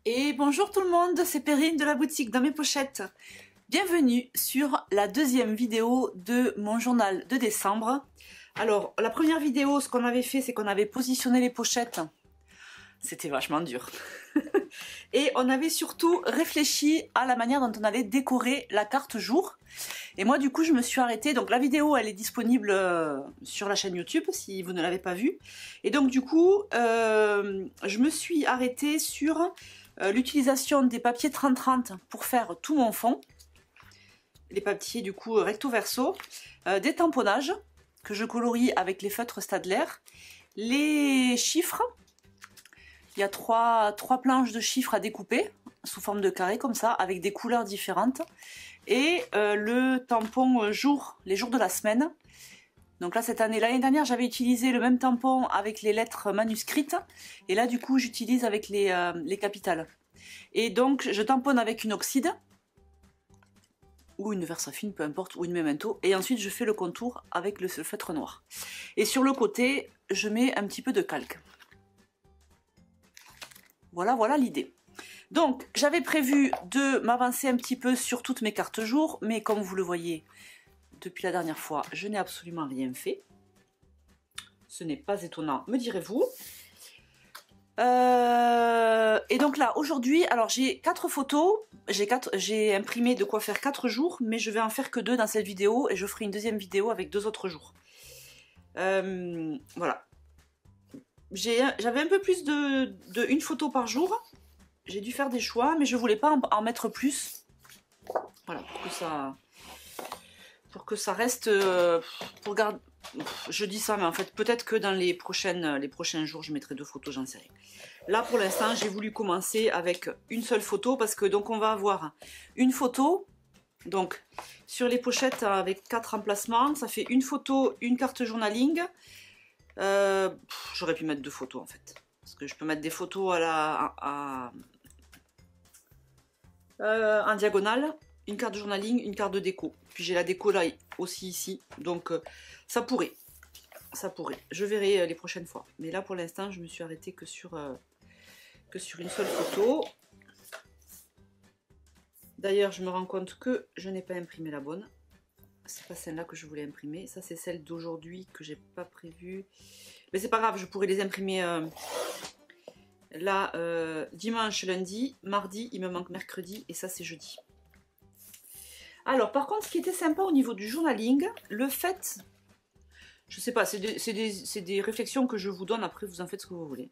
Et bonjour tout le monde, c'est Perrine de la boutique Dans mes pochettes. Bienvenue sur la deuxième vidéo de mon journal de décembre. Alors, la première vidéo, ce qu'on avait fait, c'est qu'on avait positionné les pochettes. C'était vachement dur. Et on avait surtout réfléchi à la manière dont on allait décorer la carte jour. Et moi, du coup, je me suis arrêtée. Donc, la vidéo, elle est disponible sur la chaîne YouTube, si vous ne l'avez pas vue. Et donc, du coup, je me suis arrêtée sur l'utilisation des papiers 30-30 pour faire tout mon fond. Les papiers, du coup, recto-verso. Des tamponnages que je colorie avec les feutres Staedtler. Les chiffres. Il y a trois planches de chiffres à découper sous forme de carré comme ça, avec des couleurs différentes. Et le tampon jour, les jours de la semaine. Donc là, cette année, l'année dernière, j'avais utilisé le même tampon avec les lettres manuscrites. Et là, du coup, j'utilise avec les capitales. Et donc, je tamponne avec une oxyde, ou une Versafine, peu importe, ou une Memento. Et ensuite, je fais le contour avec le feutre noir. Et sur le côté, je mets un petit peu de calque. Voilà l'idée. Donc, j'avais prévu de m'avancer un petit peu sur toutes mes cartes jour, mais comme vous le voyez depuis la dernière fois, je n'ai absolument rien fait. Ce n'est pas étonnant, me direz-vous. Et donc là, aujourd'hui, alors j'ai 4 photos, j'ai imprimé de quoi faire 4 jours, mais je vais en faire que 2 dans cette vidéo, et je ferai une deuxième vidéo avec 2 autres jours. Voilà. J'avais un peu plus de une photo par jour. J'ai dû faire des choix, mais je voulais pas en mettre plus. Voilà, pour que ça reste... pour garder... Je dis ça, mais en fait, peut-être que dans les prochains jours, je mettrai 2 photos, j'en sais rien. Là, pour l'instant, j'ai voulu commencer avec une seule photo, parce que donc on va avoir une photo, donc sur les pochettes avec 4 emplacements, ça fait une photo, une carte journaling. J'aurais pu mettre 2 photos en fait, parce que je peux mettre des photos en diagonale, une carte journaling, une carte de déco, puis j'ai la déco là aussi ici, donc ça pourrait, je verrai les prochaines fois, mais là pour l'instant je me suis arrêtée que sur une seule photo. D'ailleurs je me rends compte que je n'ai pas imprimé la bonne. C'est pas celle-là que je voulais imprimer. Ça, c'est celle d'aujourd'hui que j'ai pas prévue. Mais c'est pas grave, je pourrais les imprimer là, dimanche, lundi, mardi, il me manque mercredi et ça, c'est jeudi. Alors, par contre, ce qui était sympa au niveau du journaling, le fait... Je sais pas, c'est des réflexions que je vous donne, après vous en faites ce que vous voulez.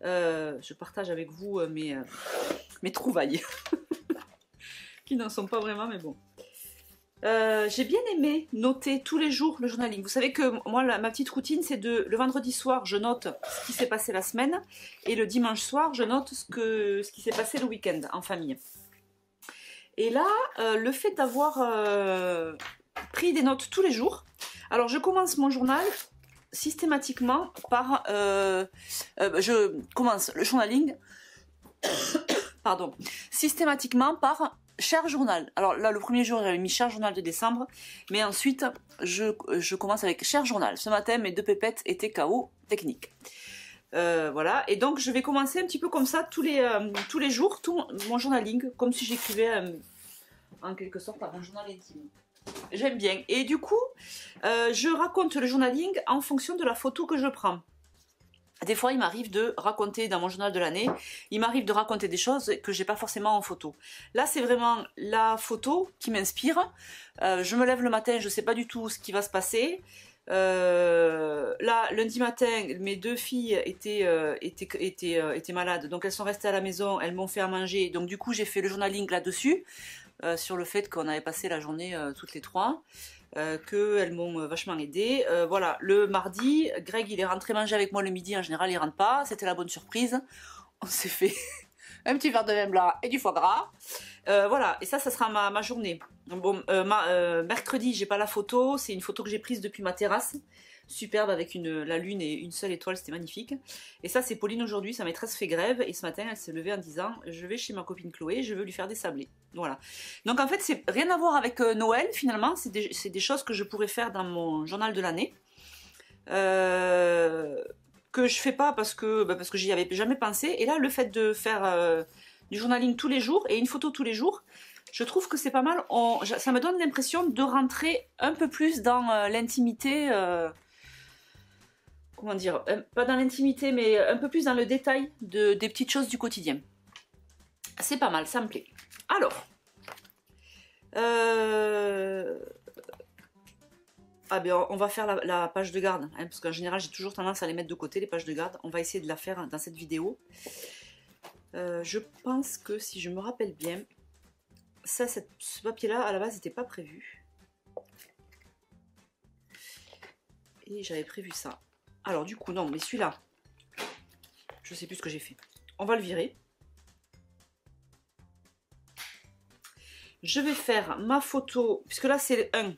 Je partage avec vous mes trouvailles. Qui n'en sont pas vraiment, mais bon. J'ai bien aimé noter tous les jours le journaling. Vous savez que moi, ma petite routine, c'est le vendredi soir, je note ce qui s'est passé la semaine, et le dimanche soir, je note ce qui s'est passé le week-end en famille. Et là, le fait d'avoir pris des notes tous les jours, alors je commence mon journal systématiquement par... je commence le journaling, pardon, systématiquement par... Cher journal. Alors là, le premier jour, j'avais mis cher journal de décembre, mais ensuite, je commence avec cher journal. Ce matin, mes 2 pépettes étaient KO technique. Voilà, et donc je vais commencer un petit peu comme ça tous les jours, tout mon journaling, comme si j'écrivais en quelque sorte un journal intime. J'aime bien. Et du coup, je raconte le journaling en fonction de la photo que je prends. Des fois, il m'arrive de raconter dans mon journal de l'année, il m'arrive de raconter des choses que j'ai pas forcément en photo. Là, c'est vraiment la photo qui m'inspire. Je me lève le matin, je sais pas du tout ce qui va se passer. Là, lundi matin, mes 2 filles étaient malades, donc elles sont restées à la maison, elles m'ont fait à manger. Donc du coup, j'ai fait le journaling là-dessus, sur le fait qu'on avait passé la journée toutes les 3. Qu'elles m'ont vachement aidé. Voilà, le mardi, Greg il est rentré manger avec moi le midi, en général il rentre pas, c'était la bonne surprise. On s'est fait un petit verre de vin blanc et du foie gras. Voilà, et ça sera ma journée. Bon, mercredi, j'ai pas la photo, c'est une photo que j'ai prise depuis ma terrasse. Superbe avec la lune et une seule étoile, c'était magnifique. Et ça, c'est Pauline aujourd'hui, sa maîtresse fait grève. Et ce matin, elle s'est levée en disant « Je vais chez ma copine Chloé, je veux lui faire des sablés. » Voilà. Donc en fait, c'est rien à voir avec Noël, finalement. C'est des choses que je pourrais faire dans mon journal de l'année. que je fais pas parce que j'y avais jamais pensé. Et là, le fait de faire du journaling tous les jours et une photo tous les jours, je trouve que c'est pas mal. Ça me donne l'impression de rentrer un peu plus dans l'intimité. Comment dire, pas dans l'intimité, mais un peu plus dans le détail des petites choses du quotidien. C'est pas mal, ça me plaît. Alors, ah ben on va faire la page de garde, hein, parce qu'en général j'ai toujours tendance à les mettre de côté, les pages de garde. On va essayer de la faire dans cette vidéo. Je pense que si je me rappelle bien, ce papier-là à la base n'était pas prévu. Et j'avais prévu ça. Alors du coup non, mais celui-là, je sais plus ce que j'ai fait. On va le virer. Je vais faire ma photo, puisque là c'est 1.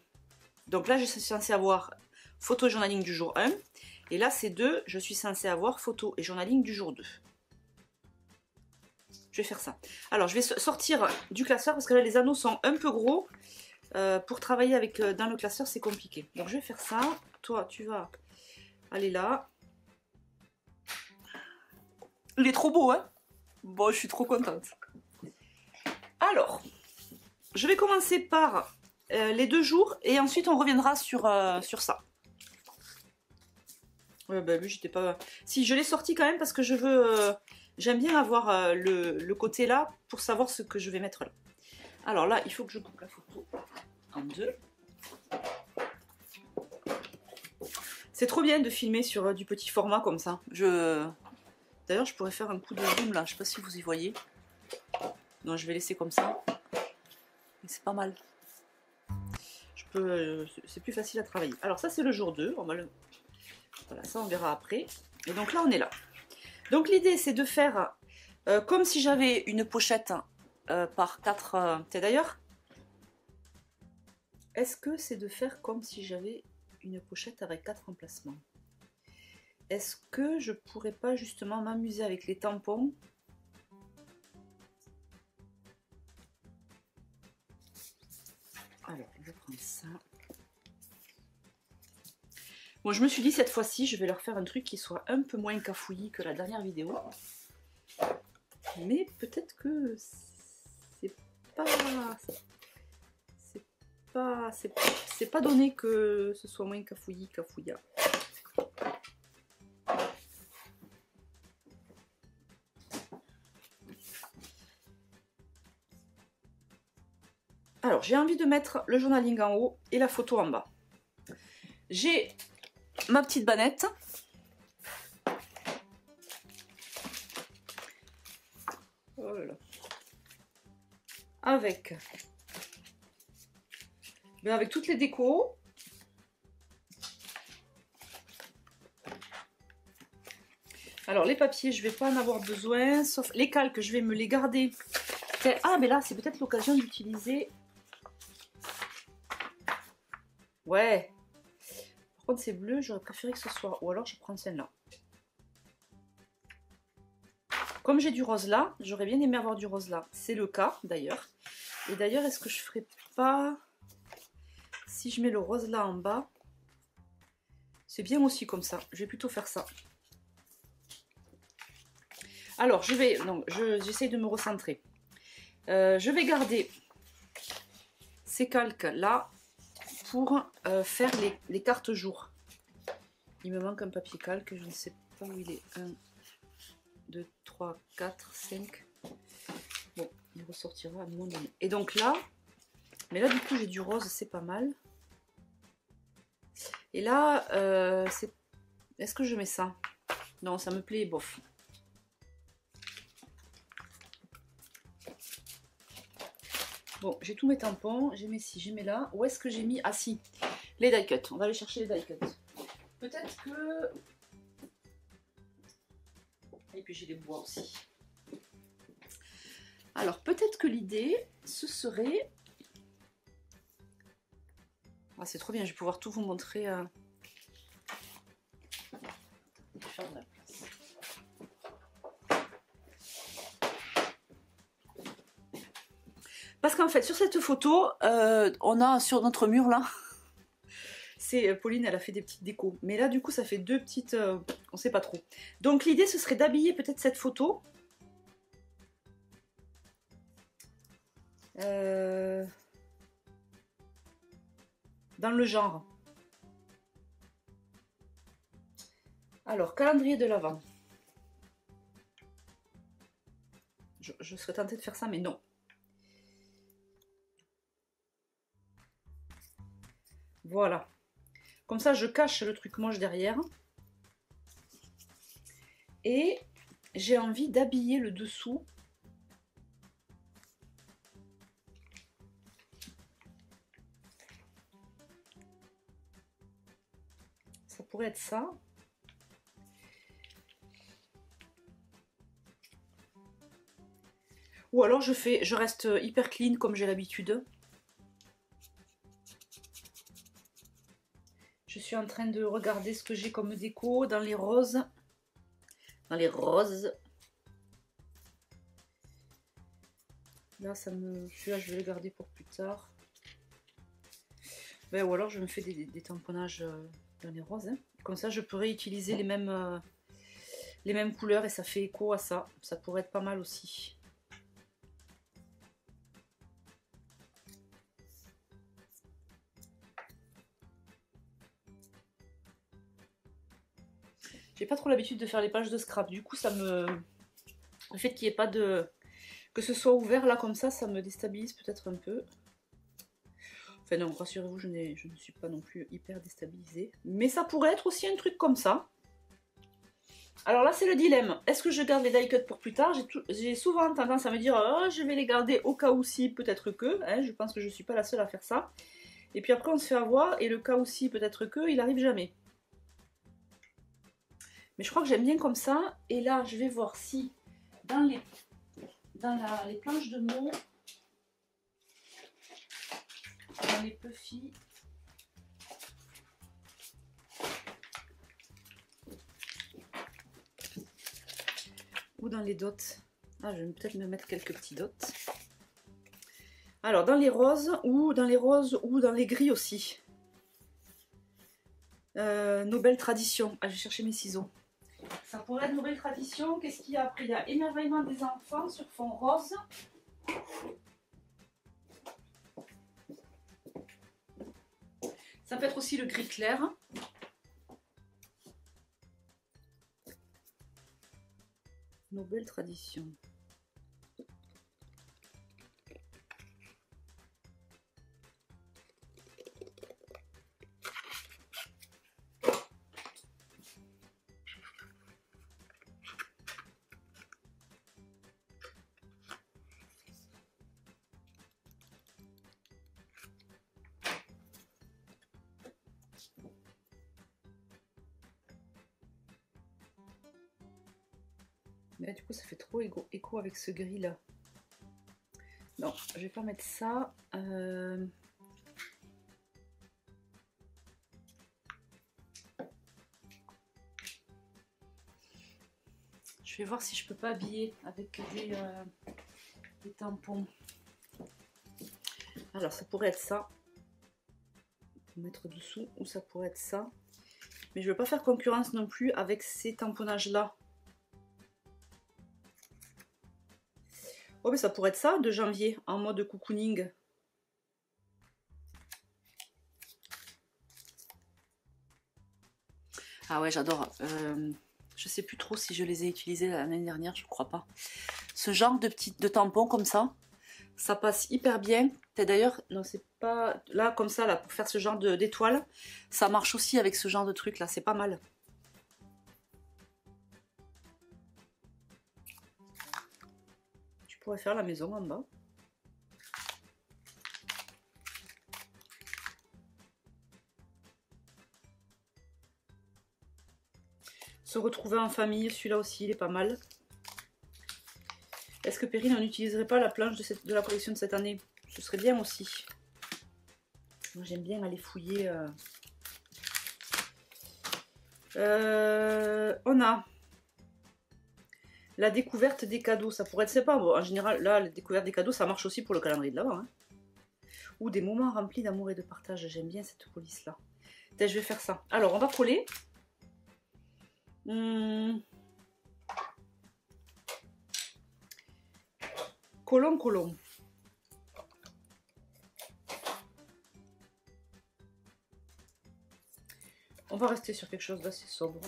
Donc là je suis censée avoir photo et journaling du jour 1. Et là c'est 2, je suis censée avoir photo et journaling du jour 2. Je vais faire ça. Alors je vais sortir du classeur parce que là les anneaux sont un peu gros. Pour travailler avec dans le classeur c'est compliqué. Donc je vais faire ça. Toi tu vas aller là. Il est trop beau hein. Bon je suis trop contente. Alors je vais commencer par les 2 jours et ensuite on reviendra sur ça. Ouais, bah oui, j'étais pas. Si, je l'ai sorti quand même parce que je veux. J'aime bien avoir le côté là pour savoir ce que je vais mettre là. Alors là, il faut que je coupe la photo en 2. C'est trop bien de filmer sur du petit format comme ça. D'ailleurs, je pourrais faire un coup de zoom là. Je sais pas si vous y voyez. Non, je vais laisser comme ça. C'est pas mal. C'est plus facile à travailler. Alors ça, c'est le jour 2. Voilà, ça on verra après. Et donc là, on est là. Donc l'idée, c'est de faire comme si j'avais une pochette par 4... D'ailleurs, est-ce que c'est de faire comme si j'avais une pochette avec 4 emplacements? Est-ce que je pourrais pas justement m'amuser avec les tampons? Alors, je prends ça. Bon, je me suis dit cette fois-ci, je vais leur faire un truc qui soit un peu moins cafouillis que la dernière vidéo. Mais peut-être que c'est pas donné que ce soit moins cafouillis. Alors, j'ai envie de mettre le journaling en haut et la photo en bas. J'ai ma petite bannette. Oh là là. Avec toutes les décos. Alors les papiers, je vais pas en avoir besoin, sauf les calques, je vais me les garder. Ah mais là c'est peut-être l'occasion d'utiliser. Ouais. Par contre c'est bleu, j'aurais préféré que ce soit. Ou alors je prends celle-là. Comme j'ai du rose là, j'aurais bien aimé avoir du rose là. C'est le cas d'ailleurs. Et d'ailleurs, est-ce que je ferais pas... Si je mets le rose là en bas, c'est bien aussi comme ça. Je vais plutôt faire ça. Alors, j'essaye de me recentrer. Je vais garder ces calques là pour faire les cartes jour. Il me manque un papier calque, je ne sais pas où il est. 1, 2, 3, 4, 5. Bon, il ressortira à un moment donné. Et donc là, mais là du coup j'ai du rose, c'est pas mal. Et là, est-ce que je mets ça? Non, ça me plaît, bof. Bon, j'ai tous mes tampons, j'ai mes ci, j'ai mes là. Où est-ce que j'ai mis? Ah si, les die cuts. On va aller chercher les die cuts. Peut-être que... Et puis j'ai les bois aussi. Alors peut-être que l'idée, ce serait... Ah, c'est trop bien, je vais pouvoir tout vous montrer. Faire de la place. Parce qu'en fait, sur cette photo, on a sur notre mur là, C'est Pauline, elle a fait des petites décos. Mais là, du coup, ça fait deux petites... on sait pas trop. Donc, l'idée, ce serait d'habiller peut-être cette photo. Dans le genre. Alors, calendrier de l'Avent. Je serais tentée de faire ça, mais non. Voilà. Comme ça, je cache le truc moche derrière. Et j'ai envie d'habiller le dessous. Ça pourrait être ça. Ou alors je reste hyper clean comme j'ai l'habitude. Je suis en train de regarder ce que j'ai comme déco dans les roses. Dans les roses. Là, celui-là, je vais le garder pour plus tard. Ben, ou alors, je me fais des tamponnages dans les roses. Hein. Comme ça, je peux réutiliser les mêmes couleurs et ça fait écho à ça. Ça pourrait être pas mal aussi. J'ai pas trop l'habitude de faire les pages de scrap. Du coup, le fait qu'il n'y ait pas de... Que ce soit ouvert là comme ça me déstabilise peut-être un peu. Enfin non, rassurez-vous, je ne suis pas non plus hyper déstabilisée. Mais ça pourrait être aussi un truc comme ça. Alors là, c'est le dilemme. Est-ce que je garde les die cuts pour plus tard? J'ai souvent tendance à me dire oh, je vais les garder au cas où si, peut-être que. Hein, je pense que je ne suis pas la seule à faire ça. Et puis après, on se fait avoir. Et le cas où si, peut-être que, il arrive jamais. Mais je crois que j'aime bien comme ça. Et là, je vais voir si dans les planches de mots, dans les puffy, ou dans les dots. Ah, je vais peut-être me mettre quelques petits dots. Alors, dans les roses ou dans les gris aussi. Nos belles traditions. Ah, je vais chercher mes ciseaux. Ça pourrait être nos belles traditions. Qu'est-ce qu'il y a après? Il y a émerveillement des enfants sur fond rose. Ça peut être aussi le gris clair. Nos belles traditions. Mais là, du coup, ça fait trop écho avec ce gris là. Non, je vais pas mettre ça. Je vais voir si je peux pas habiller avec des tampons. Alors, ça pourrait être ça. Pour mettre dessous. Ou ça pourrait être ça. Mais je ne veux pas faire concurrence non plus avec ces tamponnages là. Oh, mais ça pourrait être ça de janvier en mode cocooning. Ah ouais, j'adore. Je sais plus trop si je les ai utilisés l'année dernière, je crois pas. Ce genre de tampons comme ça passe hyper bien. D'ailleurs, non, c'est pas là comme ça là pour faire ce genre d'étoiles. Ça marche aussi avec ce genre de truc là, c'est pas mal. Tu pourrais faire la maison en bas. Se retrouver en famille, celui-là aussi, il est pas mal. Est-ce que Perrine, on n'utiliserait pas la planche de la collection de cette année? Ce serait bien aussi. Moi, j'aime bien aller fouiller. On a la découverte des cadeaux. Ça pourrait être sympa. Bon, en général, là, la découverte des cadeaux, ça marche aussi pour le calendrier de l'Avent. Hein. Ou des moments remplis d'amour et de partage. J'aime bien cette police-là. Peut-être je vais faire ça. Alors, on va coller. Collons, collons. On va rester sur quelque chose d'assez sobre.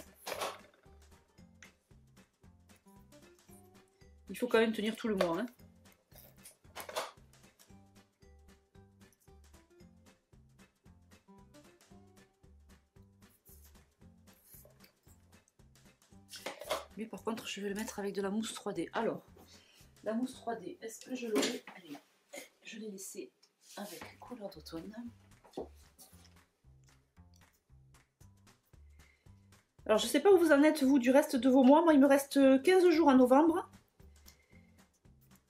Il faut quand même tenir tout le mois. Hein. Lui, par contre, je vais le mettre avec de la mousse 3D. Alors, la mousse 3D, est-ce que je l'aurai? Allez, je l'ai laissé avec couleur d'automne. Alors, je ne sais pas où vous en êtes, vous, du reste de vos mois. Moi, il me reste 15 jours en novembre.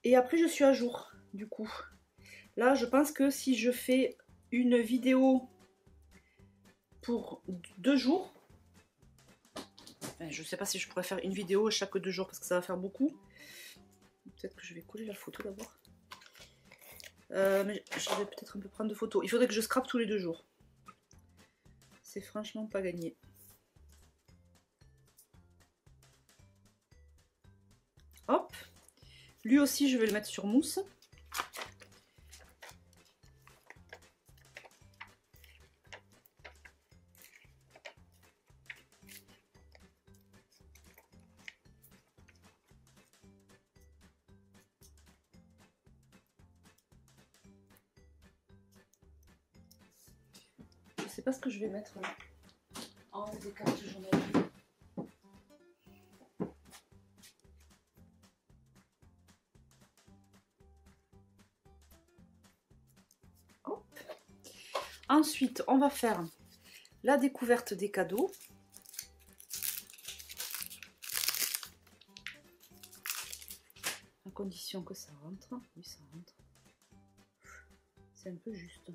Et après, je suis à jour, du coup. Là, je pense que si je fais une vidéo pour 2 jours, enfin, je ne sais pas si je pourrais faire une vidéo chaque 2 jours parce que ça va faire beaucoup. Peut-être que je vais coller la photo d'abord. Mais je vais peut-être un peu prendre de photos. Il faudrait que je scrape tous les 2 jours. C'est franchement pas gagné. Hop. Lui aussi, je vais le mettre sur mousse. Je sais pas ce que je vais mettre là. En des cartes journalières. Hop. Ensuite, on va faire la découverte des cadeaux. À condition que ça rentre. Oui, ça rentre. C'est un peu juste.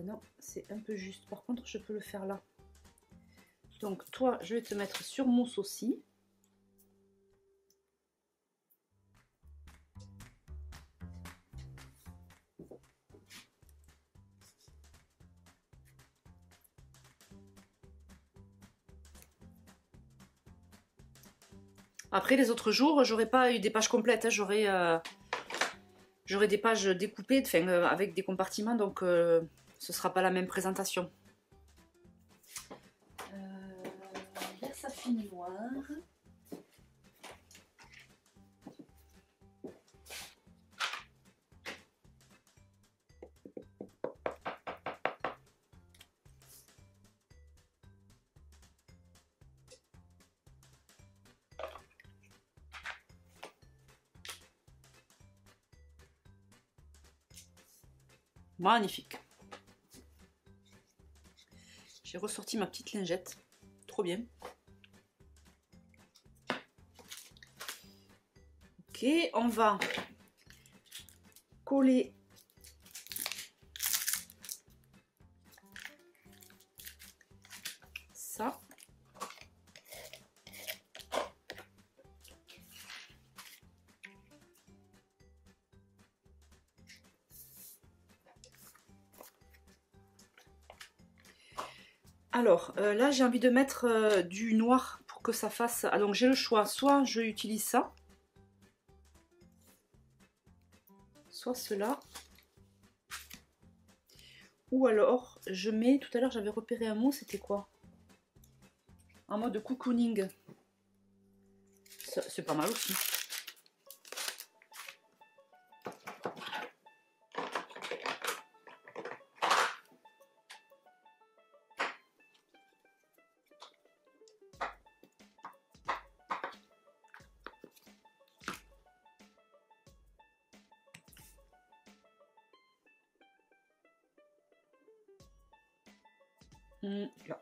Non, c'est un peu juste. Par contre, je peux le faire là. Donc, toi, je vais te mettre sur mousse aussi. Après, les autres jours, j'aurais pas eu des pages complètes. Hein, j'aurais des pages découpées, enfin, avec des compartiments, donc ce sera pas la même présentation. Là, ça finit noir. Magnifique. J'ai ressorti ma petite lingette. Trop bien. Ok, on va coller ça. Alors, là, j'ai envie de mettre du noir pour que ça fasse... Ah, donc, j'ai le choix. Soit je utilise ça, soit cela. Ou alors, je mets... Tout à l'heure, j'avais repéré un mot, c'était quoi? En mode cocooning. C'est pas mal aussi. Là.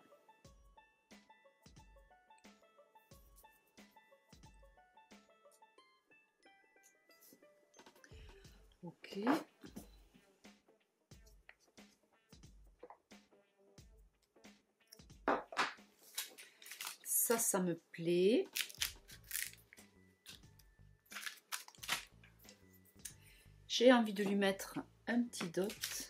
Ok. Ça me plaît. J'ai envie de lui mettre un petit dot.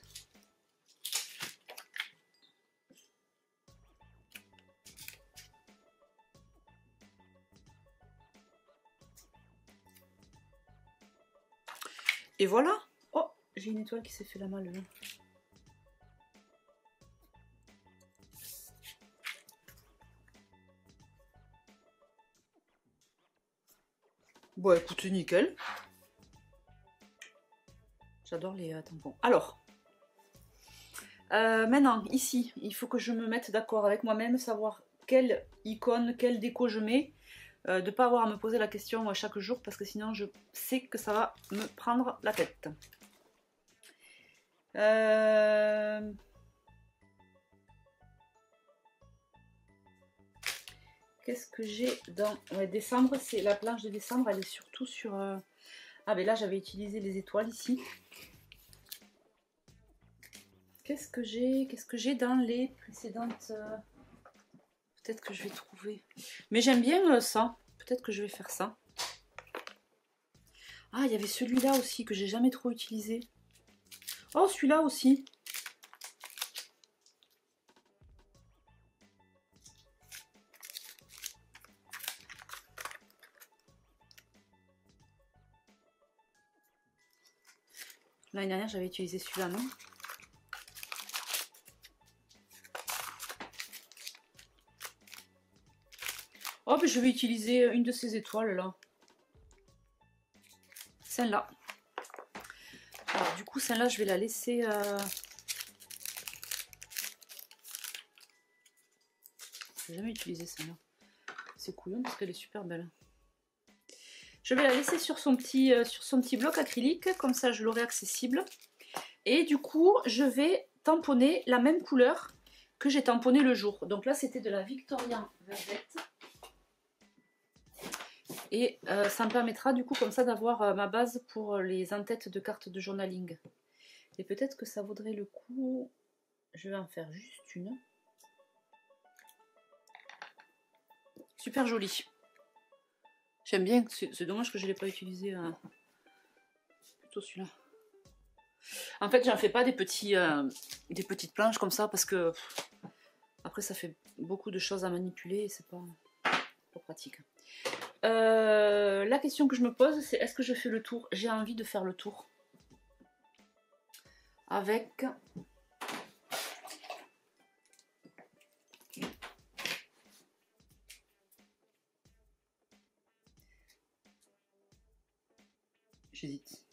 Et voilà. Oh, j'ai une étoile qui s'est fait la malle là. Bon, écoute, nickel. J'adore les tampons. Alors, maintenant, ici, il faut que je me mette d'accord avec moi-même, savoir quelle icône, quelle déco je mets. De ne pas avoir à me poser la question chaque jour, parce que sinon, je sais que ça va me prendre la tête. Qu'est-ce que j'ai dans décembre? C'est la planche de décembre, elle est surtout sur... Ah ben là, j'avais utilisé les étoiles ici. Qu'est-ce que j'ai dans les précédentes... Peut-être que je vais trouver. Mais j'aime bien ça. Peut-être que je vais faire ça. Ah, il y avait celui-là aussi que j'ai jamais trop utilisé. Oh, celui-là aussi. L'année dernière, j'avais utilisé celui-là, non? Oh, ben je vais utiliser une de ces étoiles là. Celle-là. Alors, du coup, celle-là, je vais la laisser. J'ai jamais utilisé celle-là. C'est couillon parce qu'elle est super belle. Je vais la laisser sur son petit bloc acrylique, comme ça je l'aurai accessible. Et du coup, je vais tamponner la même couleur que j'ai tamponné le jour. Donc là, c'était de la Victorian Velvet. Et ça me permettra du coup comme ça d'avoir ma base pour les en-têtes de cartes de journaling. Et peut-être que ça vaudrait le coup... Je vais en faire juste une. Super jolie. J'aime bien, c'est dommage que je ne l'ai pas utilisé plutôt celui-là. En fait, j'en fais pas des petites planches comme ça parce que après ça fait beaucoup de choses à manipuler et c'est pas pratique. La question que je me pose, c'est est-ce que je fais le tour? J'ai envie de faire le tour avec... J'hésite.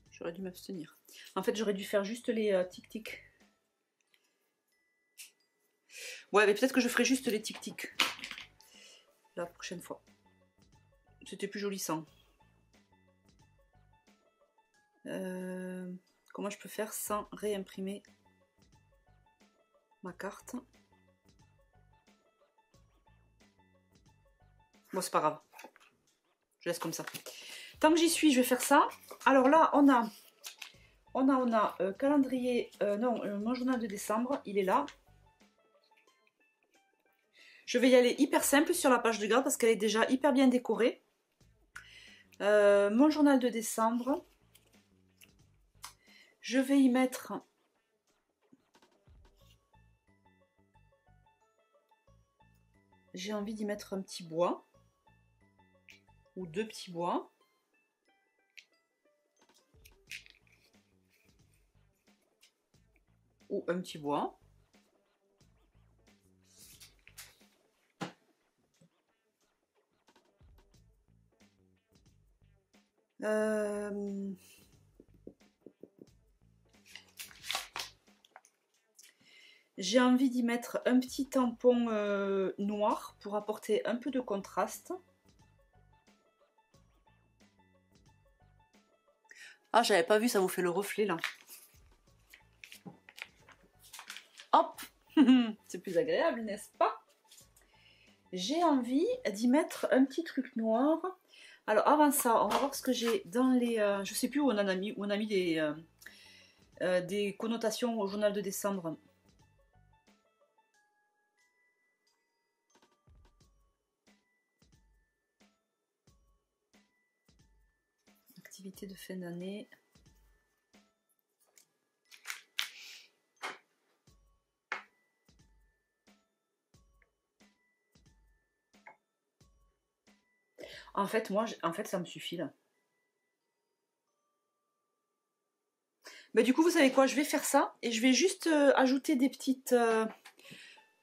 J'aurais dû m'abstenir. En fait, j'aurais dû faire juste les tic-tic. Ouais, mais peut-être que je ferai juste les tic-tic la prochaine fois. C'était plus joli sans. Comment je peux faire sans réimprimer ma carte? Bon, c'est pas grave. Je laisse comme ça. Tant que j'y suis, je vais faire ça. Alors là, on a calendrier, mon journal de décembre, il est là. Je vais y aller hyper simple sur la page de garde parce qu'elle est déjà hyper bien décorée. Mon journal de décembre, je vais y mettre... J'ai envie d'y mettre un petit bois. Ou deux petits bois. Ou un petit bois. J'ai envie d'y mettre un petit tampon noir pour apporter un peu de contraste. Ah, j'avais pas vu, ça vous fait le reflet là. Hop. C'est plus agréable, n'est-ce pas? J'ai envie d'y mettre un petit truc noir. Alors avant ça, on va voir ce que j'ai dans les... je sais plus où on a mis des connotations au journal de décembre. activités de fin d'année. En fait, moi, ça me suffit là. Bah, du coup, vous savez quoi? Je vais faire ça et je vais juste ajouter des petites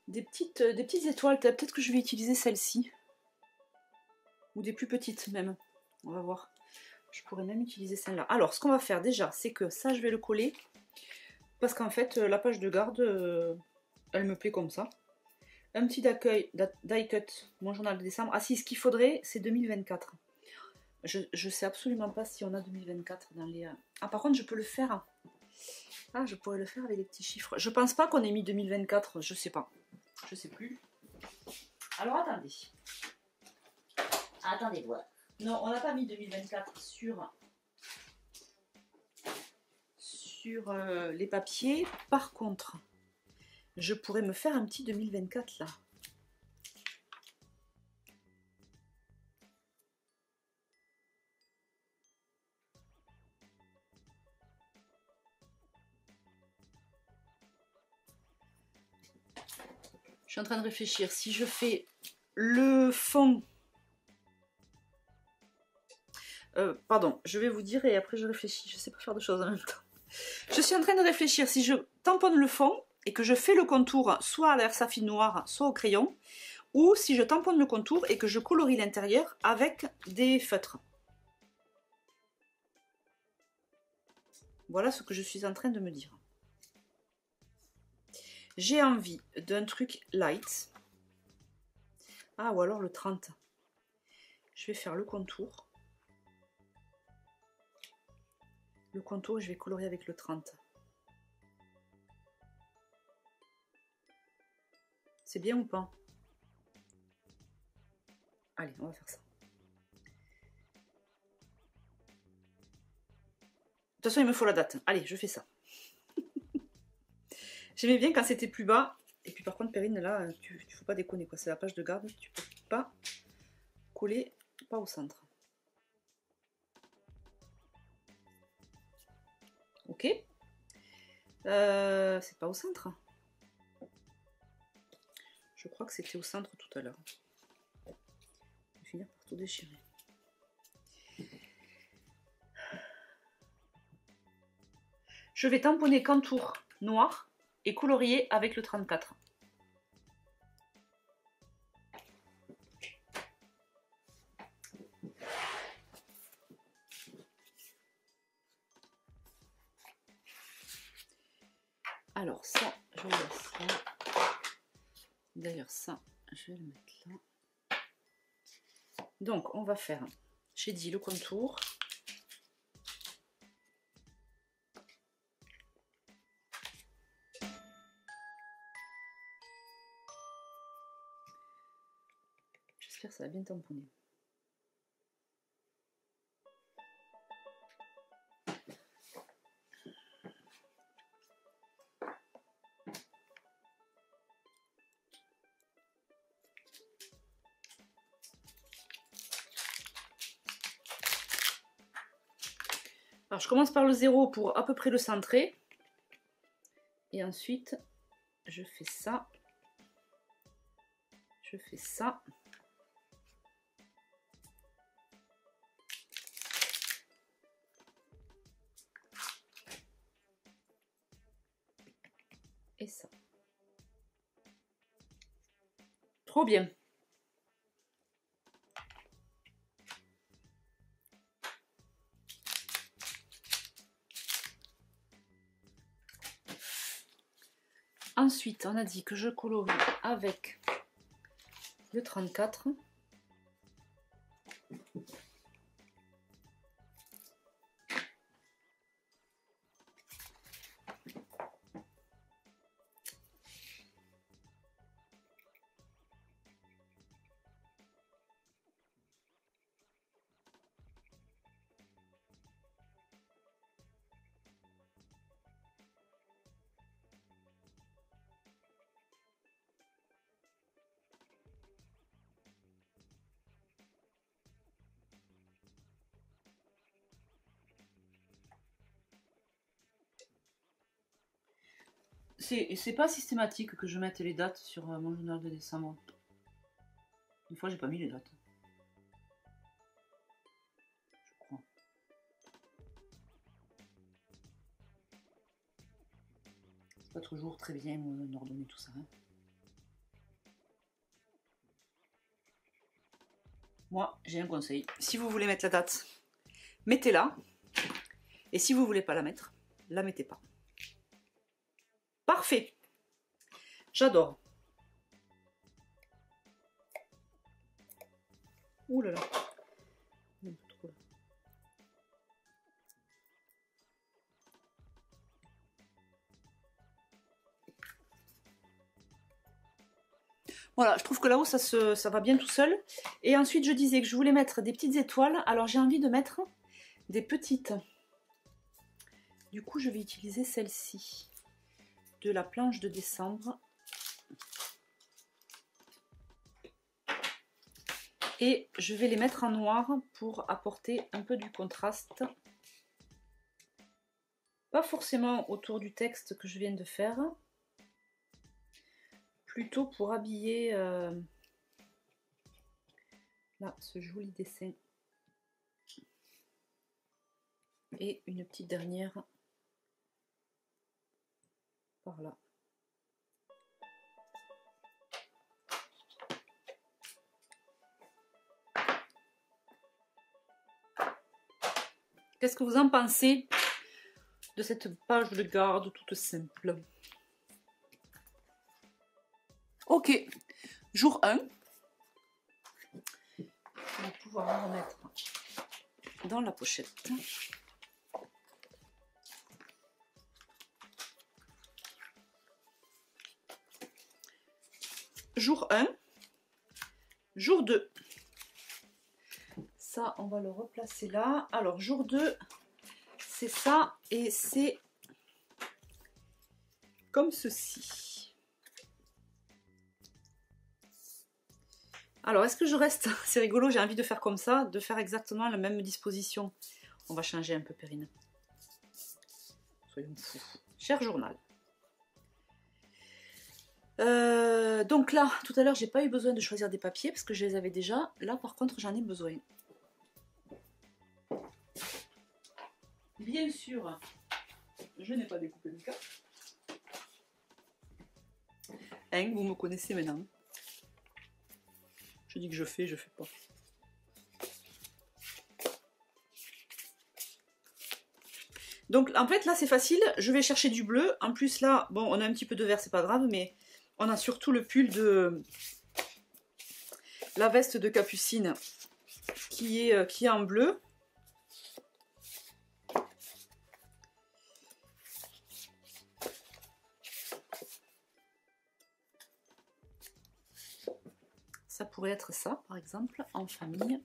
étoiles. Peut-être que je vais utiliser celle-ci. Ou des plus petites même. On va voir. Je pourrais même utiliser celle-là. Alors, ce qu'on va faire déjà, c'est que ça, je vais le coller. Parce qu'en fait, la page de garde, elle me plaît comme ça. Un petit die cut, mon journal de décembre. Ah si, ce qu'il faudrait, c'est 2024. Je sais absolument pas si on a 2024 dans les... Ah, par contre, je peux le faire. Ah, je pourrais le faire avec les petits chiffres. Je pense pas qu'on ait mis 2024, je sais pas. Je sais plus. Alors, attendez. Attendez voir. Non, on n'a pas mis 2024 sur les papiers. Par contre, je pourrais me faire un petit 2024 là. Je suis en train de réfléchir. Si je fais le fond... pardon, je vais vous dire et après je réfléchis. Je sais pas faire deux choses en même temps. Je suis en train de réfléchir. Si je tamponne le fond et que je fais le contour soit à l'airsoft noir, soit au crayon, ou si je tamponne le contour et que je colorie l'intérieur avec des feutres. Voilà ce que je suis en train de me dire. J'ai envie d'un truc light. Ah, ou alors le 30. Je vais faire le contour. Le contour, je vais colorier avec le 30. C'est bien ou pas? Allez, on va faire ça. De toute façon, il me faut la date. Allez, je fais ça. J'aimais bien quand c'était plus bas. Et puis par contre, Perrine, là, tu faut pas déconner, quoi. C'est la page de garde. Tu peux pas coller, pas au centre. Ok. C'est pas au centre. Je crois que c'était au centre tout à l'heure. Je vais finir par tout déchirer. Je vais tamponner contour noir et colorier avec le 34. Alors ça, je laisse là. D'ailleurs ça, je vais le mettre là. Donc on va faire, j'ai dit le contour. J'espère que ça va bien tamponner. Alors je commence par le 0 pour à peu près le centrer. Et ensuite, je fais ça. Je fais ça. Et ça. Trop bien. Ensuite, on a dit que je colorie avec le 34. c'est pas systématique que je mette les dates sur mon journal de décembre. Une fois, j'ai pas mis les dates. Je crois. C'est pas toujours très bien ordonner tout ça. Hein. Moi, j'ai un conseil. Si vous voulez mettre la date, mettez-la. Et si vous voulez pas la mettre, la mettez pas. Parfait. J'adore. Ouh là là. Voilà, je trouve que là-haut, ça va bien tout seul. Et ensuite, je disais que je voulais mettre des petites étoiles. Alors, j'ai envie de mettre des petites. Du coup, je vais utiliser celle-ci. De la planche de décembre. Et je vais les mettre en noir pour apporter un peu du contraste. Pas forcément autour du texte que je viens de faire. Plutôt pour habiller là, ce joli dessin. Et une petite dernière par là. Qu'est-ce que vous en pensez de cette page de garde toute simple? Ok, jour 1. On va pouvoir la remettre dans la pochette. Jour 1. Jour 2. Ça, on va le replacer là. Alors, jour 2, c'est ça. Et c'est comme ceci. Alors, est-ce que je reste? C'est rigolo, j'ai envie de faire comme ça, de faire exactement la même disposition. On va changer un peu, Perrine. Soyons fous. Cher journal. Donc là, tout à l'heure, j'ai pas eu besoin de choisir des papiers parce que je les avais déjà. Là, par contre, j'en ai besoin. Bien sûr, je n'ai pas découpé le cas. Hein, vous me connaissez maintenant. Je dis que je fais pas. Donc en fait là c'est facile, je vais chercher du bleu. En plus là, bon on a un petit peu de vert, c'est pas grave, mais on a surtout le pull de la veste de Capucine qui est en bleu. Ça pourrait être ça par exemple, en famille.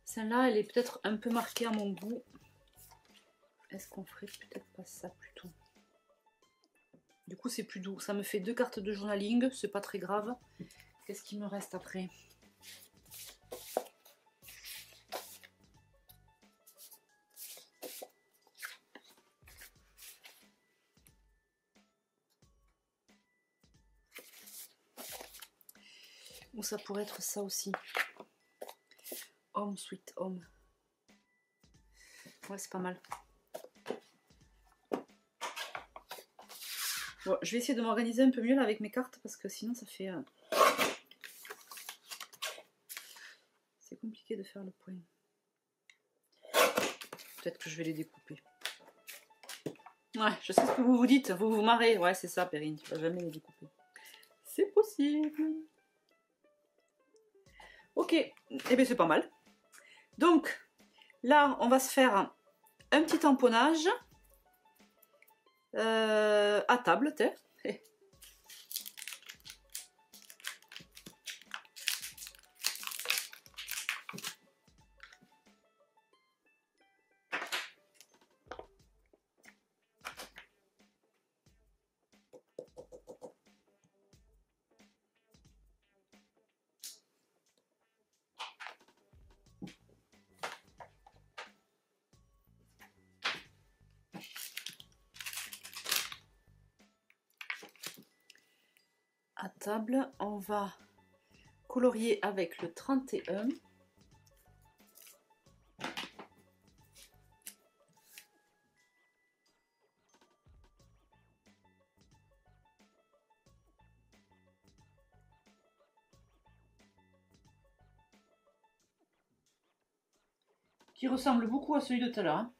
Celle-là, elle est peut-être un peu marquée à mon goût. Est-ce qu'on ferait peut-être pas ça plutôt? Du coup, c'est plus doux. Ça me fait 2 cartes de journaling, c'est pas très grave. Qu'est-ce qui me reste après? Ou ça pourrait être ça aussi. Home Sweet Home. Ouais, c'est pas mal. Bon, je vais essayer de m'organiser un peu mieux là avec mes cartes parce que sinon ça fait... C'est compliqué de faire le point. Peut-être que je vais les découper. Ouais, je sais ce que vous vous dites. Vous vous marrez. Ouais, c'est ça, Perrine. Tu vas jamais les découper. C'est possible. Ok. Eh bien, c'est pas mal. Donc, là, on va se faire un petit tamponnage à table, à table. On va colorier avec le 31. Qui ressemble beaucoup à celui de tout à l'heure. Hein.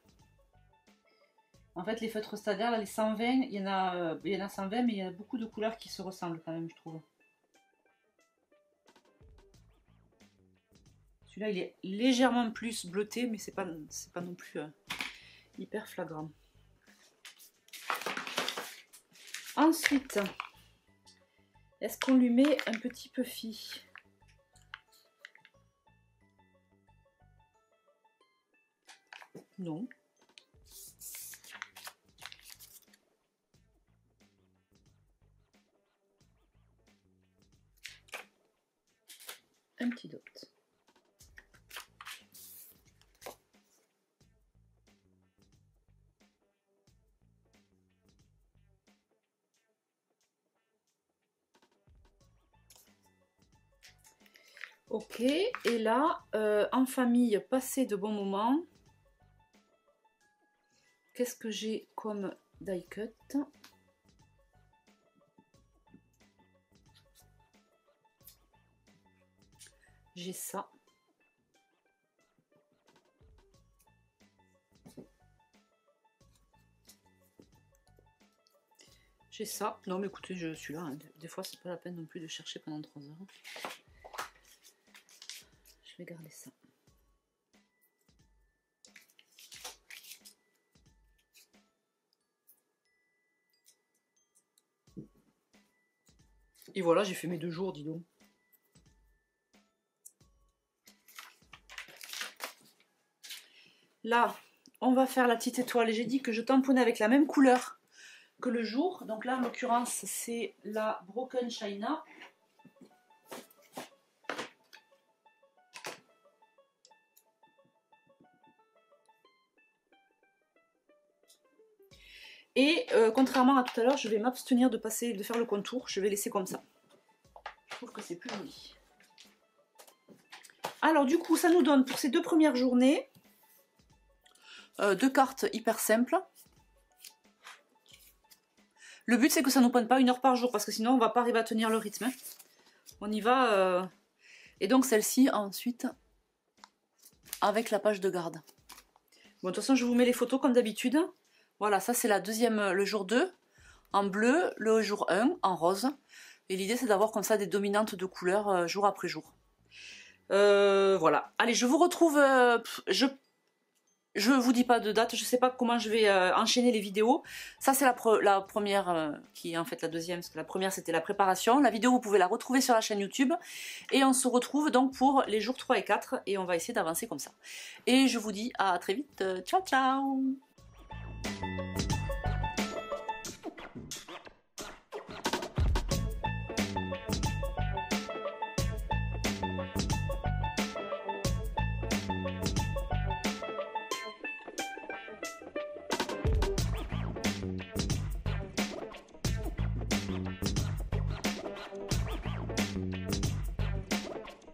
En fait, les feutres stadaires, là, les 120, il y en a 120, mais il y a beaucoup de couleurs qui se ressemblent quand même, je trouve. Celui-là, il est légèrement plus bleuté, mais c'est pas non plus hyper flagrant. Ensuite, est-ce qu'on lui met un petit puffy? Non. Un petit dot. Ok, et là, en famille, passer de bons moments. Qu'est-ce que j'ai comme die cut? J'ai ça. J'ai ça. Non mais écoutez, je suis là. Hein. Des fois, c'est pas la peine non plus de chercher pendant 3 heures. Je vais garder ça. Et voilà, j'ai fait mes 2 jours, dis donc. Là, on va faire la petite étoile. Et j'ai dit que je tamponnais avec la même couleur que le jour. Donc là, en l'occurrence, c'est la Broken China. Et contrairement à tout à l'heure, je vais m'abstenir de faire le contour. Je vais laisser comme ça. Je trouve que c'est plus joli. Alors du coup, ça nous donne pour ces 2 premières journées 2 cartes hyper simples. Le but, c'est que ça ne nous prenne pas 1 heure par jour, parce que sinon, on ne va pas arriver à tenir le rythme. Hein. On y va. Et donc, celle-ci, ensuite, avec la page de garde. Bon, de toute façon, je vous mets les photos comme d'habitude. Voilà, ça, c'est le jour 2, en bleu, le jour 1, en rose. Et l'idée, c'est d'avoir comme ça des dominantes de couleurs jour après jour. Voilà. Allez, je vous retrouve... Je vous dis pas de date, je sais pas comment je vais enchaîner les vidéos. Ça c'est la première qui est en fait la deuxième, parce que la première c'était la préparation. La vidéo vous pouvez la retrouver sur la chaîne YouTube. Et on se retrouve donc pour les jours 3 et 4 et on va essayer d'avancer comme ça. Et je vous dis à très vite, ciao ciao.